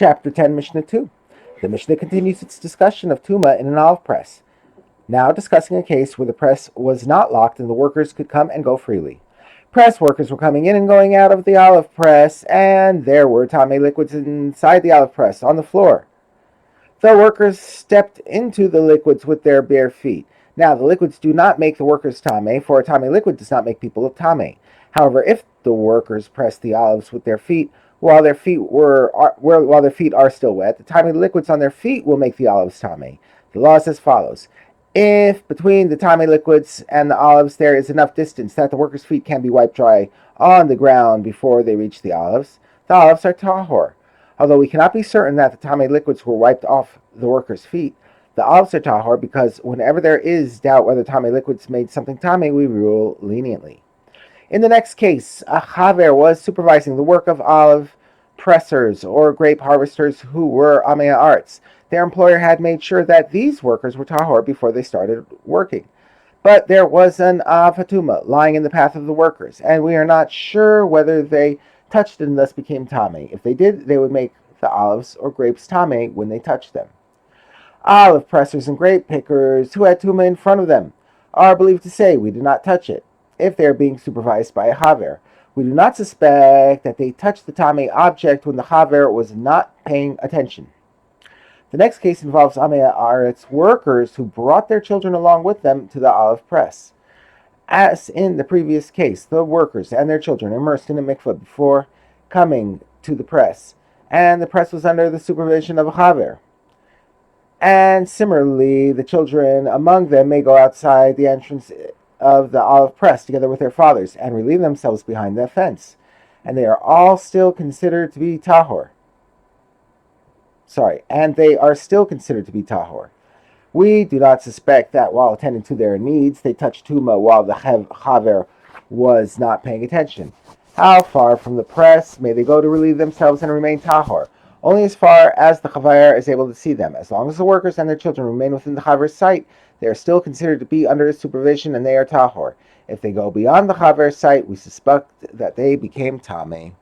Chapter 10, Mishnah 2. The Mishnah continues its discussion of Tuma in an olive press, now discussing a case where the press was not locked and the workers could come and go freely. Press workers were coming in and going out of the olive press, and there were Tame liquids inside the olive press on the floor. The workers stepped into the liquids with their bare feet. Now, the liquids do not make the workers Tame, for a Tame liquid does not make people Tame. However, if the workers press the olives with their feet, while their feet are still wet, the Tame liquids on their feet will make the olives Tame. The law is as follows. If between the Tame liquids and the olives there is enough distance that the workers' feet can be wiped dry on the ground before they reach the olives are tahor. Although we cannot be certain that the Tame liquids were wiped off the workers' feet, the olives are tahor because whenever there is doubt whether Tame liquids made something Tame, we rule leniently. In the next case, a chaver was supervising the work of olive pressers or grape harvesters who were amei arts. Their employer had made sure that these workers were tahor before they started working. But there was an fatuma lying in the path of the workers, and we are not sure whether they touched it and thus became tame. If they did, they would make the olives or grapes tame when they touched them. Olive pressers and grape pickers who had tuma in front of them are believed to say, "We did not touch it," if they are being supervised by a chaver. We do not suspect that they touched the tame object when the chaver was not paying attention. The next case involves amei aretz workers who brought their children along with them to the olive press. As in the previous case, the workers and their children immersed in a mikveh before coming to the press, and the press was under the supervision of a chaver. And similarly, the children among them may go outside the entrance of the olive press together with their fathers and relieve themselves behind the fence, and they are all still considered to be tahor. And they are still considered to be tahor. We do not suspect that while attending to their needs, they touched tuma while the chaver was not paying attention. How far from the press may they go to relieve themselves and remain tahor? Only as far as the chaver is able to see them. As long as the workers and their children remain within the chaver's sight, they are still considered to be under his supervision and they are tahor. If they go beyond the chaver's sight, we suspect that they became tame.